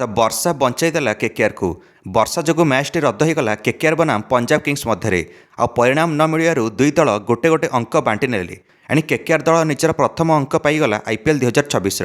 तो वर्षा बंचाईदेला केकेआर को वर्षा जो मैच टी रद्द होगला केकेआर बनाम पंजाब किंग्स मध्य आ परिणाम न मिलू दुई दल गोटे गोटे अंक बांटी नेले एणी केकेआर दल निजर प्रथम अंक पाईगला आईपीएल 2024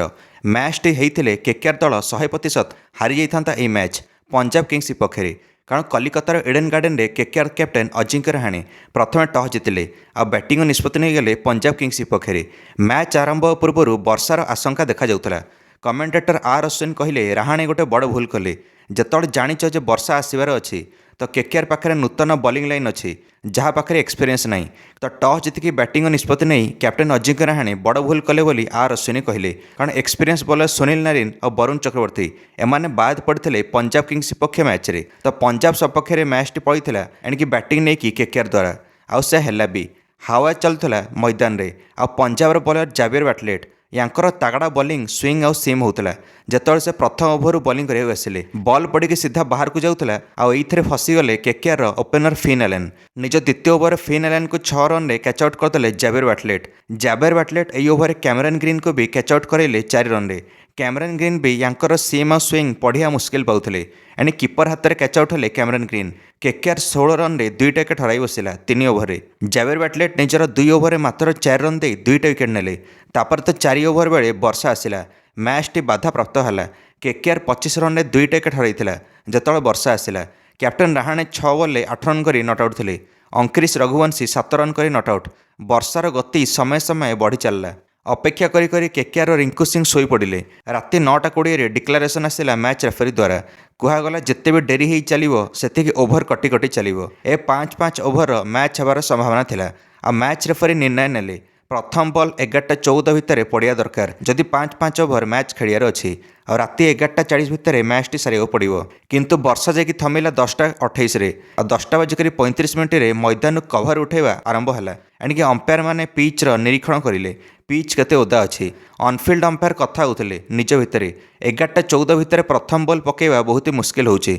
मैच टी होते केकेआर दल 100% हारी जाता यह मैच पंजाब किंग्स विपक्ष कारण कलिकतार एडेन गार्डन रे केकेआर कैप्टेन अजिंक्य रहाणे प्रथम टॉस जीतिले आ बैटिंग निष्पत्ति नहीं गले पंजाब किंग्स विपक्ष मैच आरंभ पूर्व वर्षार आशंका देखा जाउथला। कमेंटेटर आर अश्विन कहले रहाणे गोटे बड़ भूल कले जिते जाच जे वर्षा आसबार अच्छी तो केकेआर पाखे नूतन बॉलिंग लाइन अच्छी जहाँ पाखे एक्सपीरियंस नहीं तो टॉस जीतिकी बैटिंग निष्पत्ति नहीं कैप्टेन अजिंक्य रहाणे बड़ भूल कले बोली आर अश्विन कहले कारण एक्सपीरियंस बॉलर सुनील नारिन और वरुण चक्रवर्ती एमाने बाद पड़ते पंजाब किंग्स विपक्ष मैच रे तो पंजाब सपक्ष मैच टी पड़ता एणिकी बैटिंग नहीं कि केकेआर द्वारा आउ से है भी हावा चलुला मैदान रे आ पंजाबर बॉलर जावियर बाटलेट यांकर तागड़ा बॉलिंग स्विंग आउ सीम होता जिते से प्रथम ओभर बॉलिंग करने आसिले बॉल पड़ी सीधा बाहर को जाऊला आईथे फसीगले केकेआर ओपनर फिन एलन निज द्वितीय ओभर फिन एलन को 6 रन रे कैच आउट करते जावियर बाटलेट यही ओभर कैमरन ग्रीन को भी कैच आउट करेले 4 रन रे कैमरन ग्रीन भी यांकर सीम आ स्विंग पढ़िया मुस्किल पाते एणे कीपर हाथ में कैच आउट हेले कैमरन ग्रीन केकेआर 16 रन रे 2 विकेट हराई बसला 3 ओभर जावियर बाटलेट निजर 2 ओभर मात्र 4 रन दे 2टा विकेट नेले तापर तो 4 ओभर बेले वर्षा आसला मैच टी बाधा प्राप्त है केकेआर 25 रन रे 2टा विकेट हराई जिते वर्षा आसला कैप्टेन रहाणे 6 बॉल 8 रन कर नट आउट थे अंकुरिश रघुवंशी 7 रन कर नट आउट वर्षार गति समय समय बढ़ी चलला अपेक्षा करी करी केकेआर रिंकू सिंह शोई पड़े राति 9:20 डिक्लारेसन आसला मैच रेफरी द्वारा कहगला जिते भी डेरी हो चलो से ओभर कटी कटी चलो ए 5-5 ओभर मैच हबार संभावना थिला आ मैच रेफरी निर्णय नेले प्रथम बॉल 11:14 भितर पड़िया दरकार जदि 5-5 ओभर मैच खेलियार अच्छी और राति 11:40 भितर मैच टी सारे पड़ो किंतु वर्षा जाकि थमिला 10:28 और 10:35 मैदान कभर उठेवा आरंभ है एणिकी अंपायर मैंने पिच्र निरीक्षण करें पिच केते ओदा अच्छी अनफिल्ड अंपायर कथा होते निज भितर 11:14 भितर प्रथम बॉल पकेवा बहुत मुस्किल होची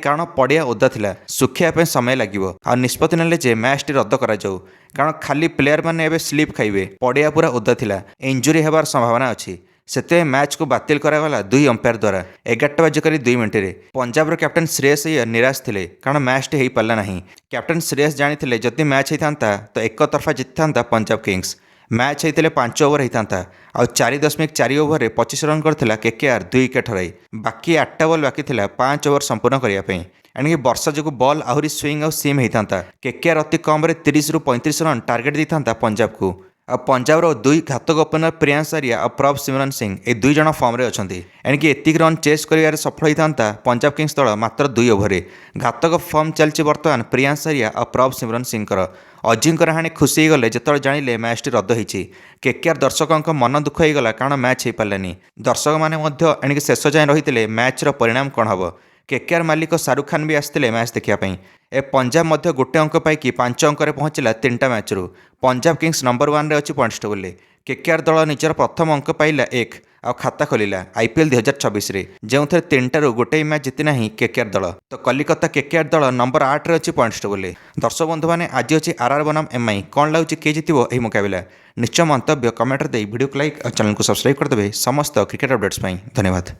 कारण पड़िया ओदा थिला सुखापे समय लगे आ निष्पत्ति नेले जे मैच टी रद्द करा जाऊ कारण खाली प्लेयर मैंने एबे स्लीप खाइबे पड़िया पूरा ओदा थिला इंजुरी हेबार संभावना अच्छी से मैच को बातिल करागला 2 अंपायर द्वारा 11:02 पंजाब कैप्टेन श्रेयस अय्यर निराश थे कारण मैच टी हो पारा ना कैप्टेन श्रेयस जानी जदि मैच होता तो एक तरफा जीति था पंजाब किंग्स मैच होते 5 ओवर होता आ 4.4 ओवर 25 रन करथिला केकेआर 2 विकेट हराई बाकी 8टा बॉल बाकी थिला 5 ओवर संपूर्ण करने एणिकी वर्षा जो बॉल आहरी स्विंग आउ सीम होता केकेआर अति कम 30 ରୁ 35 रन टार्गेट देता पंजाब को आ पंजाबर 2 घातक ओपनर प्रियांश आर्या और प्रभ सिमरन सिंह ये 2 जन फॉर्म रे अछंती एणिकी एतिक रन चेस करिवार सफल होता पंजाब किंग्स दल मात्र 2 ओभर घातक फॉर्म चलती बर्तमान प्रियांश आर्या और प्रभ सिमरन सिंह अजिंक्य रहाणे खुशी गले जिते जानिले मैच टी रद्द होती केकेआर दर्शकों मन दुख होगला कारण मैच हो पारानी दर्शक मैंने शेष जाए रही मैचर परिणाम कौन हम केकेआर मालिक शाहरुख खान भी आसते मैच देखापी ए पंजाब मध्य गोटे अंक पाई 5 अंक पहुँचला 3टा मैच रू पंजाब किंग्स नंबर 1 रे अच्छी पॉइंट्स टेबल केकेआर दल निजर प्रथम अंक पाइला 1 आ खाता खोलिला आईपीएल 2024 जो 3टारू गोटे मैच जीतिना केकेआर दल तो कलिकता केकेआर दल नंबर 8 रे अच्छी पॉइंट्स टेबल दर्शक बंधु मैंने आज अच्छी आरआर बनाम एमआई कौन लगुच किए जीतबो यह मुकाबला निश्चय मंतव्य कमेंट दे वीडियो को लाइक और चैनल को सब्सक्राइब करदे समस्त क्रिकेट अपडेट्स धन्यवाद।